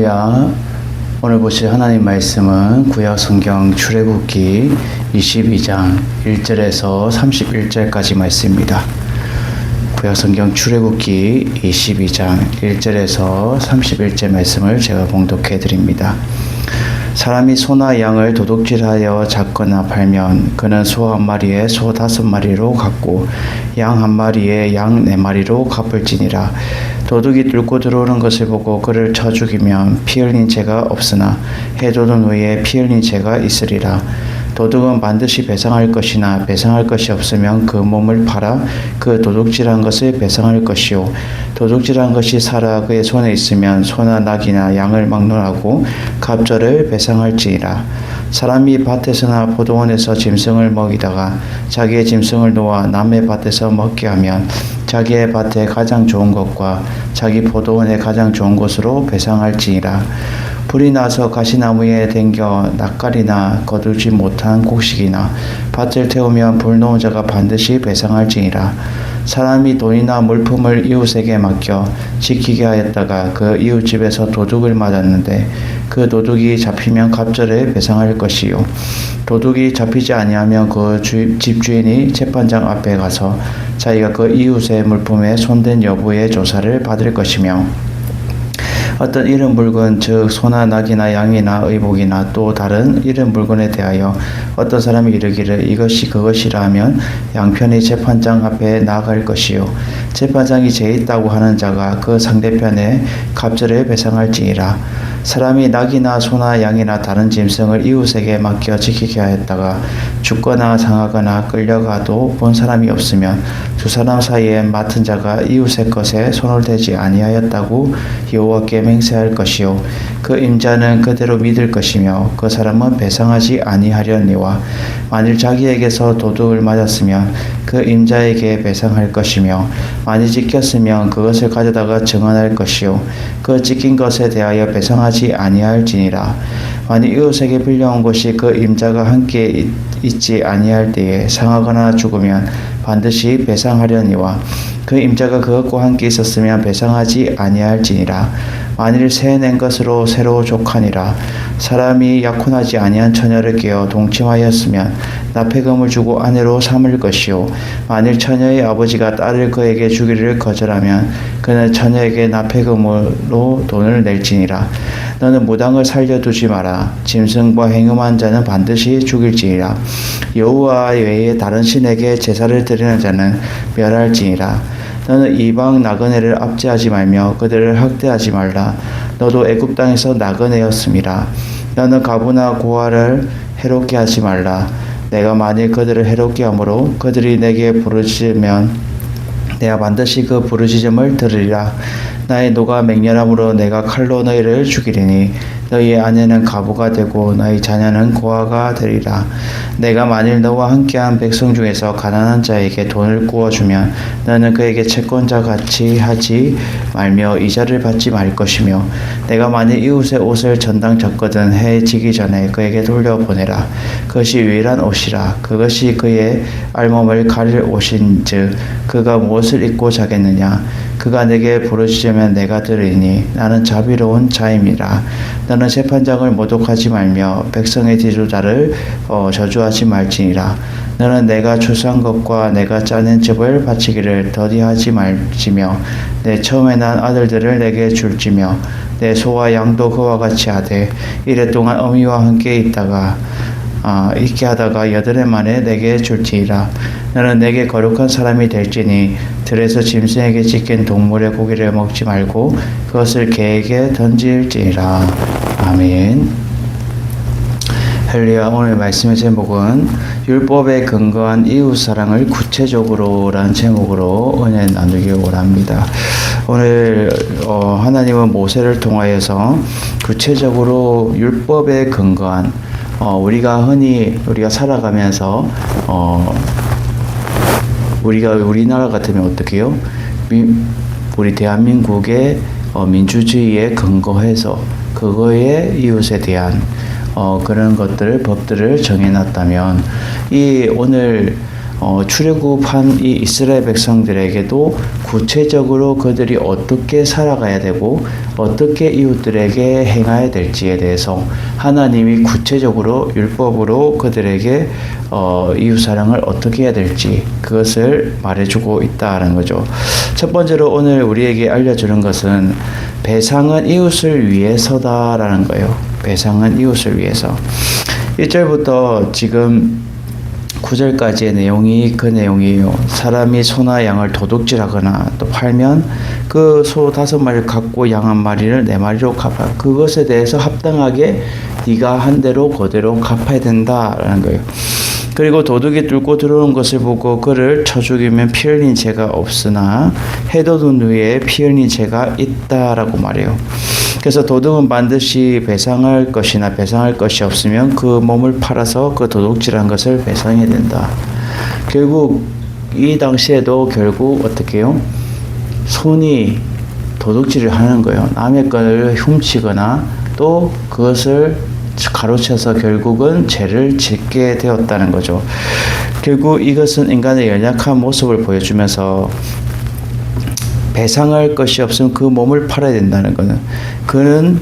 할렐루야. 오늘 보실 하나님 말씀은 구약 성경 출애굽기 22장 1절에서 31절까지 말씀입니다. 구약 성경 출애굽기 22장 1절에서 31절 말씀을 제가 봉독해 드립니다. 사람이 소나 양을 도둑질하여 잡거나 팔면 그는 소 한 마리에 소 5마리로 갚고 양 한 마리에 양 4마리로 갚을지니라. 도둑이 뚫고 들어오는 것을 보고 그를 쳐 죽이면 피 흘린 죄가 없으나 해돋은 후에 피 흘린 죄가 있으리라. 도둑은 반드시 배상할 것이나 배상할 것이 없으면 그 몸을 팔아 그 도둑질한 것을 배상할 것이요, 도둑질한 것이 살아 그의 손에 있으면 소나 낙이나 양을 막론하고 갑절을 배상할지니라. 사람이 밭에서나 포도원에서 짐승을 먹이다가 자기의 짐승을 놓아 남의 밭에서 먹게 하면 자기의 밭에 가장 좋은 것과 자기 포도원에 가장 좋은 것으로 배상할지니라. 불이 나서 가시나무에 댕겨 낯가리나 거두지 못한 곡식이나 밭을 태우면 불 놓은 자가 반드시 배상할지니라. 사람이 돈이나 물품을 이웃에게 맡겨 지키게 하였다가 그 이웃집에서 도둑을 맞았는데 그 도둑이 잡히면 갑절에 배상할 것이요, 도둑이 잡히지 아니하면 그 집주인이 재판장 앞에 가서 자기가 그 이웃의 물품에 손댄 여부의 조사를 받을 것이며, 어떤 이른 물건 즉 소나 낙이나 양이나 의복이나 또 다른 이른 물건에 대하여 어떤 사람이 이르기를 이것이 그것이라 하면 양편이 재판장 앞에 나아갈 것이요, 재판장이 죄 있다고 하는 자가 그 상대편에 갑절에 배상할지니라. 사람이 낙이나 소나 양이나 다른 짐승을 이웃에게 맡겨 지키게 하였다가 죽거나 상하거나 끌려가도 본 사람이 없으면 두 사람 사이에 맡은 자가 이웃의 것에 손을 대지 아니하였다고 여호와께 맹세할 것이요, 그 임자는 그대로 믿을 것이며 그 사람은 배상하지 아니하려니와 만일 자기에게서 도둑을 맞았으면 그 임자에게 배상할 것이며 만일 찢겼으면 그것을 가져다가 증언할 것이요, 그 찢긴 것에 대하여 배상하지 아니할지니라. 만일 이웃에게 빌려온 것이 그 임자가 함께 있지 아니할 때에 상하거나 죽으면 반드시 배상하려니와 그 임자가 그것과 함께 있었으면 배상하지 아니할지니라. 만일 새 낸 것으로 새로 족하니라. 사람이 약혼하지 아니한 처녀를 깨어 동침하였으면 납폐금을 주고 아내로 삼을 것이요, 만일 처녀의 아버지가 딸을 그에게 주기를 거절하면 그는 처녀에게 납폐금으로 돈을 낼지니라. 너는 무당을 살려두지 마라. 짐승과 행음한 자는 반드시 죽일지니라. 여호와 외에 다른 신에게 제사를 드리는 자는 멸할지니라. 너는 이방 나그네를 압제하지 말며 그들을 학대하지 말라. 너도 애굽 땅에서 나그네였음이라. 너는 과부나 고아를 해롭게 하지 말라. 내가 만일 그들을 해롭게 함으로 그들이 내게 부르짖으면 내가 반드시 그 부르짖음을 들으리라. 나의 노가 맹렬함으로 내가 칼로 너희를 죽이리니 너희의 아내는 과부가 되고 너희 자녀는 고아가 되리라. 내가 만일 너와 함께한 백성 중에서 가난한 자에게 돈을 구워주면 너는 그에게 채권자 같이 하지 말며 이자를 받지 말 것이며, 내가 만일 이웃의 옷을 전당 졌거든 해 지기 전에 그에게 돌려보내라. 그것이 유일한 옷이라. 그것이 그의 알몸을 가릴 옷인즉 그가 무엇을 입고 자겠느냐. 그가 내게 부르짖으면 내가 들으니 나는 자비로운 자임이라. 너는 재판장을 모독하지 말며 백성의 지도자를 저주하지 말지니라. 너는 내가 추수한 것과 내가 짜낸 즙을 바치기를 더디하지 말지며 내 처음에 난 아들들을 내게 줄지며 내 소와 양도 그와 같이 하되 이랫동안 어미와 함께 있게 하다가 8해 만에 내게 줄지니라. 너는 내게 거룩한 사람이 될지니 들에서 짐승에게 찢긴 동물의 고기를 먹지 말고 그것을 개에게 던질지니라. 아멘. 할렐루야. 오늘 말씀의 제목은 율법에 근거한 이웃사랑을 구체적으로라는 제목으로 은혜 나누기 원합니다. 오늘 하나님은 모세를 통하여서 구체적으로 율법에 근거한 우리가 살아가면서 우리나라 같으면 어떻게 해요? 우리 대한민국의 민주주의에 근거해서 그거에 이웃에 대한 그런 것들, 법들을 정해놨다면 오늘 출애굽한 이 이스라엘 백성들에게도 구체적으로 그들이 어떻게 살아가야 되고 어떻게 이웃들에게 행해야 될지에 대해서 하나님이 구체적으로 율법으로 그들에게 이웃 사랑을 어떻게 해야 될지 그것을 말해주고 있다는 거죠. 첫 번째로 오늘 우리에게 알려주는 것은 배상은 이웃을 위해서다라는 거예요. 배상은 이웃을 위해서. 1절부터 지금 9절까지의 내용이 그 내용이에요. 사람이 소나 양을 도둑질하거나 또 팔면 그 소 5마리를 갖고 양 1마리를 4마리로 갚아. 그것에 대해서 합당하게 네가 한 대로 그대로 갚아야 된다라는 거예요. 그리고 도둑이 뚫고 들어오는 것을 보고 그를 쳐 죽이면 피 흘린 죄가 없으나 해돋은 후에 피 흘린 죄가 있다라고 말해요. 그래서 도둑은 반드시 배상할 것이나 배상할 것이 없으면 그 몸을 팔아서 그 도둑질한 것을 배상해야 된다. 결국 이 당시에도 결국 어떻게 해요? 손이 도둑질을 하는 거예요. 남의 것을 훔치거나 또 그것을 가로채서 결국은 죄를 짓게 되었다는 거죠. 결국 이것은 인간의 연약한 모습을 보여주면서 배상할 것이 없으면 그 몸을 팔아야 된다는 것은 그는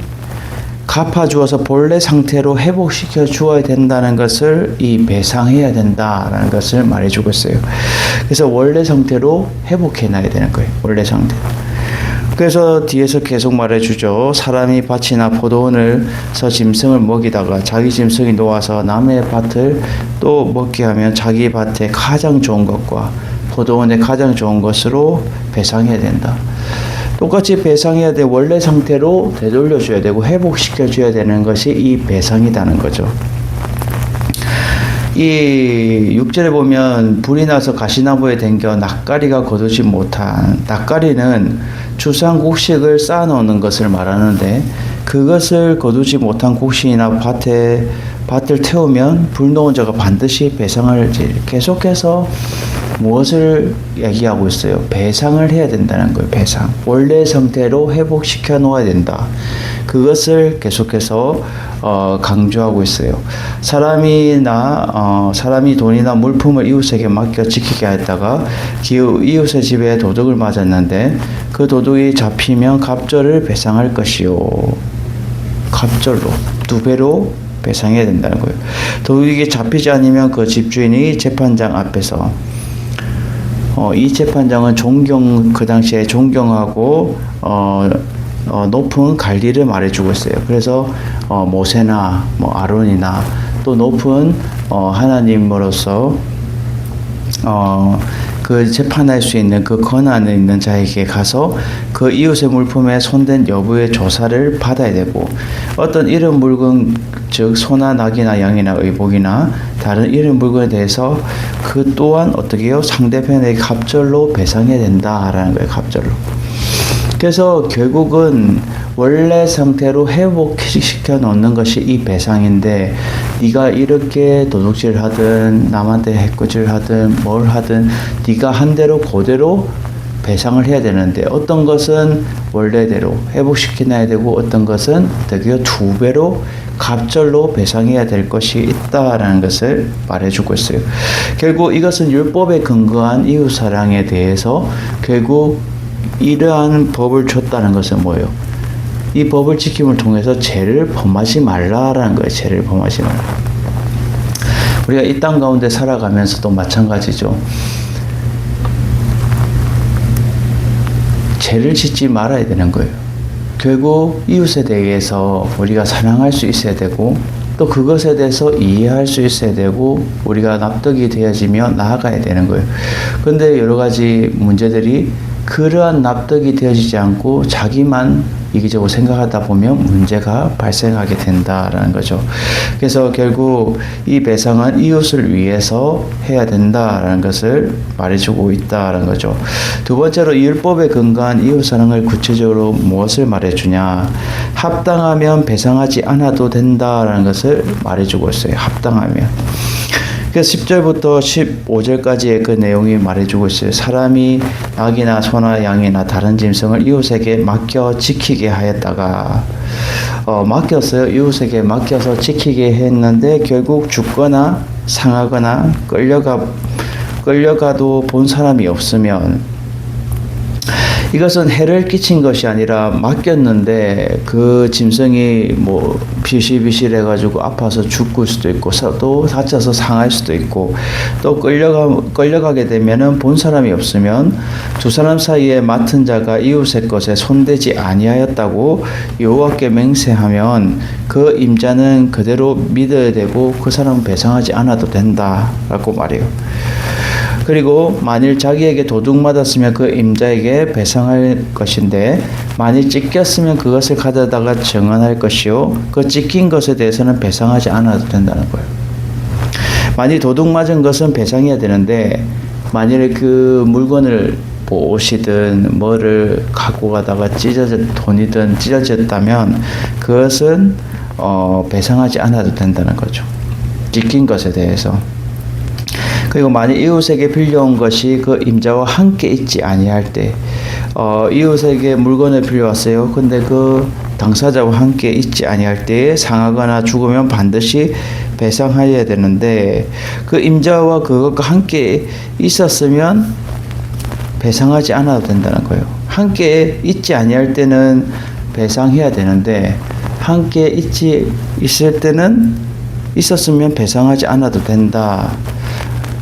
갚아주어서 본래 상태로 회복시켜 주어야 된다는 것을 이 배상해야 된다라는 것을 말해주고 있어요. 그래서 원래 상태로 회복해놔야 되는 거예요. 원래 상태. 그래서 뒤에서 계속 말해주죠. 사람이 밭이나 포도원에서 짐승을 먹이다가 자기 짐승이 놓아서 남의 밭을 또 먹게 하면 자기 밭에 가장 좋은 것과 포도원의 가장 좋은 것으로 배상해야 된다. 똑같이 배상해야 돼. 원래 상태로 되돌려줘야 되고 회복시켜줘야 되는 것이 이 배상이라는 거죠. 이 6절에 보면 불이 나서 가시나무에 댕겨 낯가리가 거두지 못한, 낯가리는 주상 곡식을 쌓아놓는 것을 말하는데 그것을 거두지 못한 곡식이나 밭을 태우면 불 놓은 자가 반드시 배상을 계속해서 무엇을 얘기하고 있어요? 배상을 해야 된다는 거예요. 배상. 원래 상태로 회복시켜 놓아야 된다. 그것을 계속해서 강조하고 있어요. 사람이 돈이나 물품을 이웃에게 맡겨 지키게 했다가 이웃의 집에 도둑을 맞았는데 그 도둑이 잡히면 갑절을 배상할 것이요. 갑절로 2배로 배상해야 된다는 거예요. 도둑이 잡히지 않으면 그 집주인이 재판장 앞에서 이 재판장은 그 당시에 존경하고 높은 관리를 말해주고 있어요. 그래서 모세나 아론이나 또 높은 하나님으로서 그 재판할 수 있는 그 권한에 있는 자에게 가서 그 이웃의 물품에 손댄 여부의 조사를 받아야 되고 어떤 이런 물건 즉 소나 낙이나 양이나 의복이나 다른 이런 물건에 대해서 그 또한 어떻게 해요? 상대편에게 갑절로 배상해야 된다라는 거예요. 갑절로. 그래서 결국은 원래 상태로 회복시켜 놓는 것이 이 배상인데 네가 이렇게 도둑질 하든 남한테 해코지를 하든 뭘 하든 네가 한 대로 그대로 배상을 해야 되는데 어떤 것은 원래대로 회복시켜놔야 되고 어떤 것은 되게 2배로 갑절로 배상해야 될 것이 있다라는 것을 말해주고 있어요. 결국 이것은 율법에 근거한 이웃사랑에 대해서 결국 이러한 법을 줬다는 것은 뭐예요? 이 법을 지킴을 통해서 죄를 범하지 말라라는 거예요. 죄를 범하지 말라. 우리가 이 땅 가운데 살아가면서도 마찬가지죠. 죄를 짓지 말아야 되는 거예요. 결국 이웃에 대해서 우리가 사랑할 수 있어야 되고 또 그것에 대해서 이해할 수 있어야 되고 우리가 납득이 되어지며 나아가야 되는 거예요. 그런데 여러 가지 문제들이 그러한 납득이 되어지지 않고 자기만 이기적으로 생각하다 보면 문제가 발생하게 된다라는 거죠. 그래서 결국 이 배상은 이웃을 위해서 해야 된다라는 것을 말해주고 있다라는 거죠. 두 번째로 율법에 근거한 이웃사랑을 구체적으로 무엇을 말해주냐? 합당하면 배상하지 않아도 된다라는 것을 말해주고 있어요. 합당하면. 그래서 10절부터 15절까지의 그 내용이 말해주고 있어요. 사람이 낙이나 소나 양이나 다른 짐승을 이웃에게 맡겨 지키게 하였다가 맡겼어요. 이웃에게 맡겨서 지키게 했는데 결국 죽거나 상하거나 끌려가 끌려가도 본 사람이 없으면 이것은 해를 끼친 것이 아니라 맡겼는데 그 짐승이 뭐 비실비실해가지고 아파서 죽을 수도 있고 또 다쳐서 상할 수도 있고 또 끌려가게 되면은 본 사람이 없으면 두 사람 사이에 맡은 자가 이웃의 것에 손대지 아니하였다고 여호와께 맹세하면 그 임자는 그대로 믿어야 되고 그 사람은 배상하지 않아도 된다라고 말해요. 그리고 만일 자기에게 도둑 맞았으면 그 임자에게 배상할 것인데 만일 찢겼으면 그것을 가져다가 증언할 것이요 그 찢긴 것에 대해서는 배상하지 않아도 된다는 거예요. 만일 도둑 맞은 것은 배상해야 되는데 만일 그 물건을 뭐 옷이든 뭐를 갖고 가다가 돈이든 찢어졌다면 그것은 배상하지 않아도 된다는 거죠. 찢긴 것에 대해서. 그리고 만일 이웃에게 빌려온 것이 그 임자와 함께 있지 아니할 때, 이웃에게 물건을 빌려왔어요. 근데 그 당사자와 함께 있지 아니할 때에 상하거나 죽으면 반드시 배상하여야 되는데, 그 임자와 그것과 함께 있었으면 배상하지 않아도 된다는 거예요. 함께 있지 아니할 때는 배상해야 되는데, 함께 있을 때는 있었으면 배상하지 않아도 된다.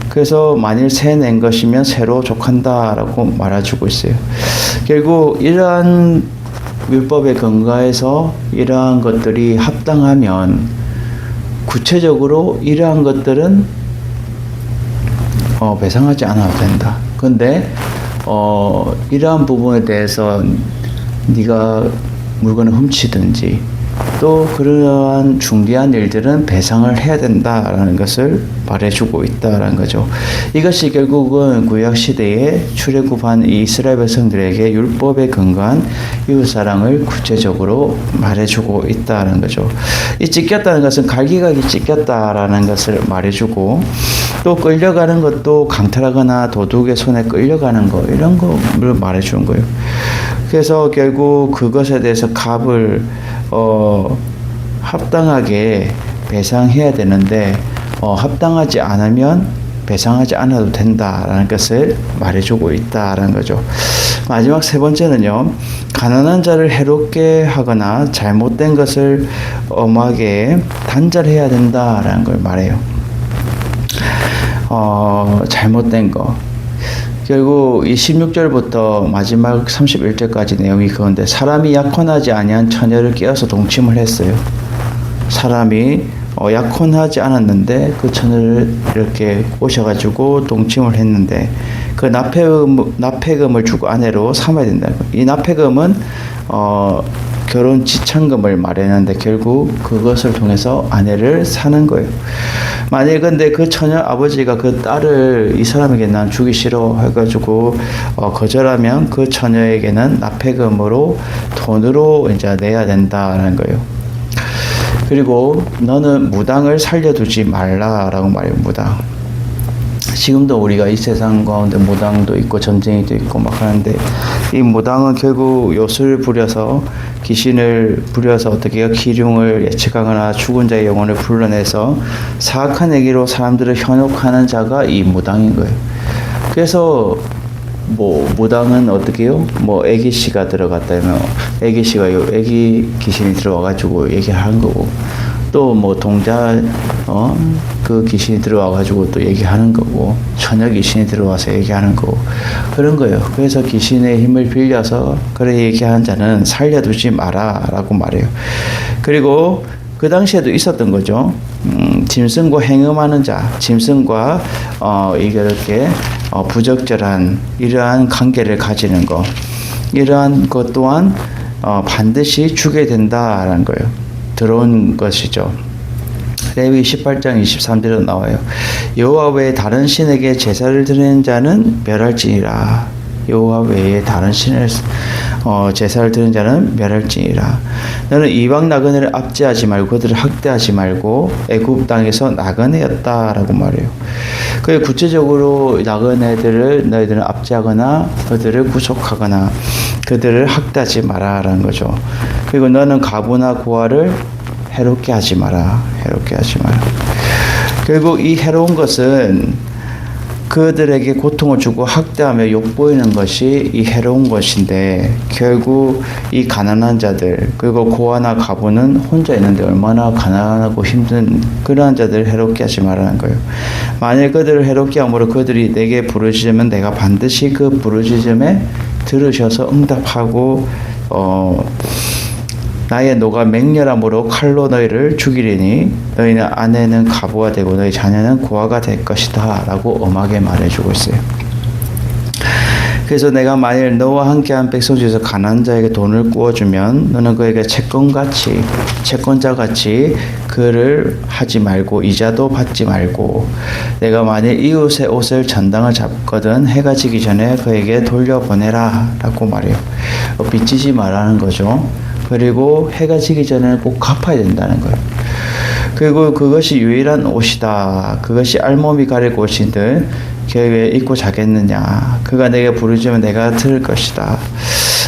그래서 만일 새 낸 것이면 새로 족한다라고 말해주고 있어요. 결국 이러한 율법에 근거해서 이러한 것들이 합당하면 구체적으로 이러한 것들은 배상하지 않아도 된다. 근데 이러한 부분에 대해서 네가 물건을 훔치든지 또 그러한 중대한 일들은 배상을 해야 된다라는 것을 말해주고 있다라는 거죠. 이것이 결국은 구약 시대에 출애굽한 이스라엘 백성들에게 율법에 근거한 이웃사랑을 구체적으로 말해주고 있다라는 거죠. 이 찢겼다는 것은 갈기갈기 찢겼다라는 것을 말해주고 또 끌려가는 것도 강탈하거나 도둑의 손에 끌려가는 거 이런 거를 말해주는 거예요. 그래서 결국 그것에 대해서 값을 합당하게 배상해야 되는데 합당하지 않으면 배상하지 않아도 된다라는 것을 말해주고 있다라는 거죠. 마지막 세 번째는요, 가난한 자를 해롭게 하거나 잘못된 것을 엄하게 단절해야 된다라는 걸 말해요. 잘못된 거. 결국 이 16절부터 마지막 31절까지 내용이 그건데 사람이 약혼하지 아니한 처녀를 깨어서 동침을 했어요. 사람이 약혼하지 않았는데 그 처녀를 이렇게 오셔가지고 동침을 했는데 그 납폐금을 주고 아내로 삼아야 된다는 거예요. 이 납폐금은 결혼 지참금을 말했는데 결국 그것을 통해서 아내를 사는 거예요. 만일 근데 그 처녀 아버지가 그 딸을 이 사람에게 난 주기 싫어 해가지고 거절하면 그 처녀에게는 납폐금으로 돈으로 이제 내야 된다는 거예요. 그리고 너는 무당을 살려두지 말라라고 말해요. 무당. 지금도 우리가 이 세상 가운데 무당도 있고 전쟁이도 있고 막 하는데 이 무당은 결국 요술을 부려서 귀신을 부려서 어떻게 기륭을 예측하거나 죽은 자의 영혼을 불러내서 사악한 얘기로 사람들을 현혹하는 자가 이 무당인 거예요. 그래서 뭐 무당은 어떻게 해요? 뭐 애기씨가 들어갔다면 애기씨가 애기 귀신이 들어와가지고 얘기하는 거고 또 뭐 동자 그 귀신이 들어와가지고 또 얘기하는 거고 처녀 귀신이 들어와서 얘기하는 거고 그런 거예요. 그래서 귀신의 힘을 빌려서 그래 얘기하는 자는 살려두지 마라라고 말해요. 그리고 그 당시에도 있었던 거죠. 짐승과 행음하는 자, 짐승과 이렇게 부적절한 이러한 관계를 가지는 거, 이러한 것 또한 반드시 주게 된다라는 거예요. 들어온 것이죠. 레위 18장 23절에 나와요. 여호와 외에 다른 신에게 제사를 드리는 자는 멸할지니라. 여호와 외에 다른 신을 제사를 드리는 자는 멸할지니라. 너는 이방 나그네를 압제하지 말고 그들을 학대하지 말고 애굽 땅에서 나그네였다라고 말해요. 그 구체적으로 나그네들을 너희들은 압제하거나 그들을 구속하거나 그들을 학대하지 마라라는 거죠. 그리고 너는 과부나 고아를 해롭게 하지 마라. 해롭게 하지 마라. 결국 이 해로운 것은 그들에게 고통을 주고 학대하며 욕보이는 것이 이 해로운 것인데, 결국 이 가난한 자들, 그리고 고아나 가부는 혼자 있는데 얼마나 가난하고 힘든 그러한 자들을 해롭게 하지 말라는 거예요. 만일 그들을 해롭게 함으로 그들이 내게 부르짖으면 내가 반드시 그 부르짖음에 들으셔서 응답하고 나의 노가 맹렬함으로 칼로 너희를 죽이리니 너희는 아내는 가부가 되고 너희 자녀는 고아가 될 것이다 라고 엄하게 말해주고 있어요. 그래서 내가 만일 너와 함께한 백성 중에서 가난한 자에게 돈을 구워주면 너는 그에게 채권자같이 그를 하지 말고 이자도 받지 말고, 내가 만일 이웃의 옷을 전당을 잡거든 해가 지기 전에 그에게 돌려보내라 라고 말해요. 빚지지 말라는 거죠. 그리고 해가 지기 전에 꼭 갚아야 된다는 거예요. 그리고 그것이 유일한 옷이다. 그것이 알몸이 가릴 옷인들 왜 입고 자겠느냐. 그가 내게 부르짖으면 내가 들을 것이다.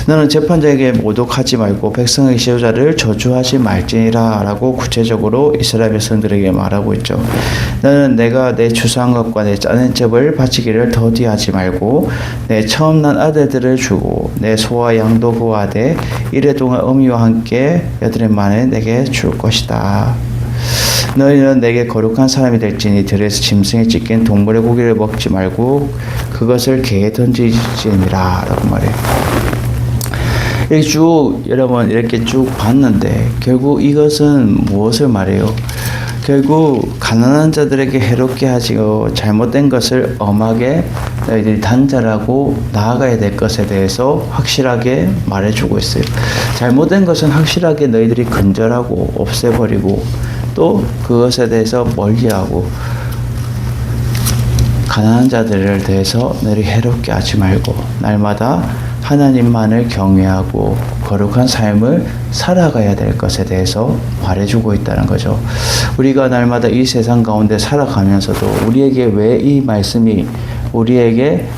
너는 재판장에게 모독하지 말고 백성의 지도자를 저주하지 말지니라 라고 구체적으로 이스라엘 백성들에게 말하고 있죠. 너는 내가 내 주사한 것과 내 짜낸 즙을 바치기를 더디하지 말고 내 처음 난 아들들을 주고 내 소와 양도 구하되 이래 동안 어미와 함께 8해 만에 내게 줄 것이다. 너희는 내게 거룩한 사람이 될지니 들에서 짐승에 찢긴 동물의 고기를 먹지 말고 그것을 개에 던지지니라 라고 말해요. 이렇게 쭉 여러분 이렇게 쭉 봤는데 결국 이것은 무엇을 말해요? 결국 가난한 자들에게 해롭게 하시고 잘못된 것을 엄하게 너희들이 단절하고 나아가야 될 것에 대해서 확실하게 말해주고 있어요. 잘못된 것은 확실하게 너희들이 근절하고 없애버리고 또 그것에 대해서 멀리하고, 가난한 자들을 대해서 너희 해롭게 하지 말고 날마다 하나님만을 경외하고 거룩한 삶을 살아가야 될 것에 대해서 말해주고 있다는 거죠. 우리가 날마다 이 세상 가운데 살아가면서도 우리에게 왜 이 말씀이 우리에게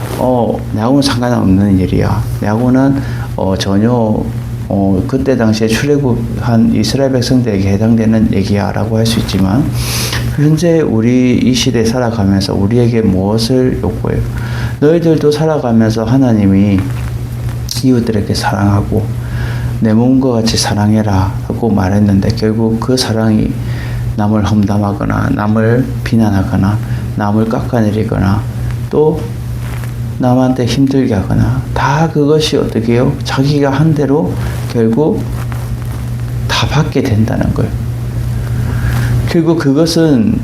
나하고는 상관없는 일이야, 나하고는 전혀 그때 당시에 출애굽한 이스라엘 백성들에게 해당되는 얘기야 라고 할 수 있지만, 현재 우리 이 시대에 살아가면서 우리에게 무엇을 요구해요? 너희들도 살아가면서 하나님이 이웃들에게 사랑하고 내 몸과 같이 사랑해라 라고 말했는데, 결국 그 사랑이 남을 험담하거나 남을 비난하거나 남을 깎아내리거나 또 남한테 힘들게 하거나, 다 그것이 어떻게 해요? 자기가 한 대로 결국 다 받게 된다는 거예요. 결국 그것은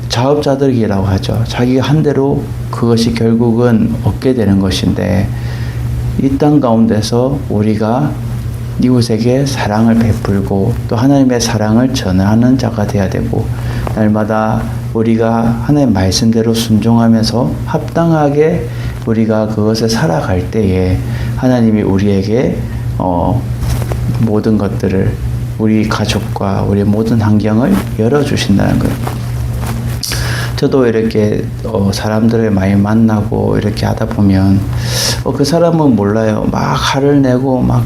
자업자득이라고 하죠. 자기가 한 대로 그것이 결국은 얻게 되는 것인데, 이 땅 가운데서 우리가 이웃에게 사랑을 베풀고 또 하나님의 사랑을 전하는 자가 되어야 되고, 날마다 우리가 하나님의 말씀대로 순종하면서 합당하게 우리가 그것을 살아갈 때에 하나님이 우리에게 모든 것들을, 우리 가족과 우리 모든 환경을 열어주신다는 거예요. 저도 이렇게 사람들을 많이 만나고 이렇게 하다 보면 그 사람은 몰라요. 막 화를 내고 막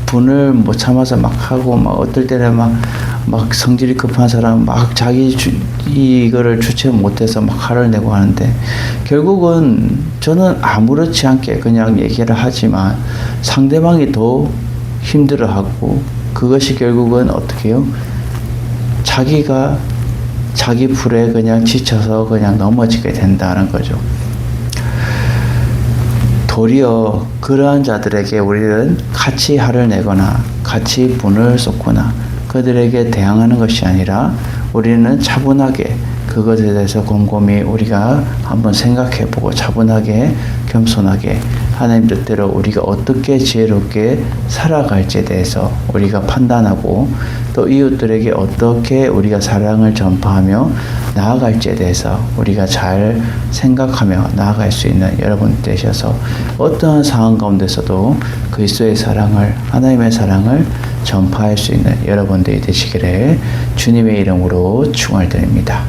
분을 못 참아서 막 하고, 막 어떨 때는 막 성질이 급한 사람 막 자기 이거를 주체 못해서 막 화를 내고 하는데, 결국은 저는 아무렇지 않게 그냥 얘기를 하지만 상대방이 더 힘들어하고, 그것이 결국은 어떻게 해요? 자기가 자기 불에 그냥 지쳐서 그냥 넘어지게 된다는 거죠. 도리어 그러한 자들에게 우리는 같이 화를 내거나 같이 분을 쏟거나 그들에게 대항하는 것이 아니라, 우리는 차분하게 그것에 대해서 곰곰이 우리가 한번 생각해보고 차분하게 겸손하게 하나님 뜻대로 우리가 어떻게 지혜롭게 살아갈지에 대해서 우리가 판단하고, 또 이웃들에게 어떻게 우리가 사랑을 전파하며 나아갈지에 대해서 우리가 잘 생각하며 나아갈 수 있는 여러분 되셔서, 어떠한 상황 가운데서도 그리스도의 사랑을, 하나님의 사랑을 전파할 수 있는 여러분들이 되시기를 주님의 이름으로 축원드립니다.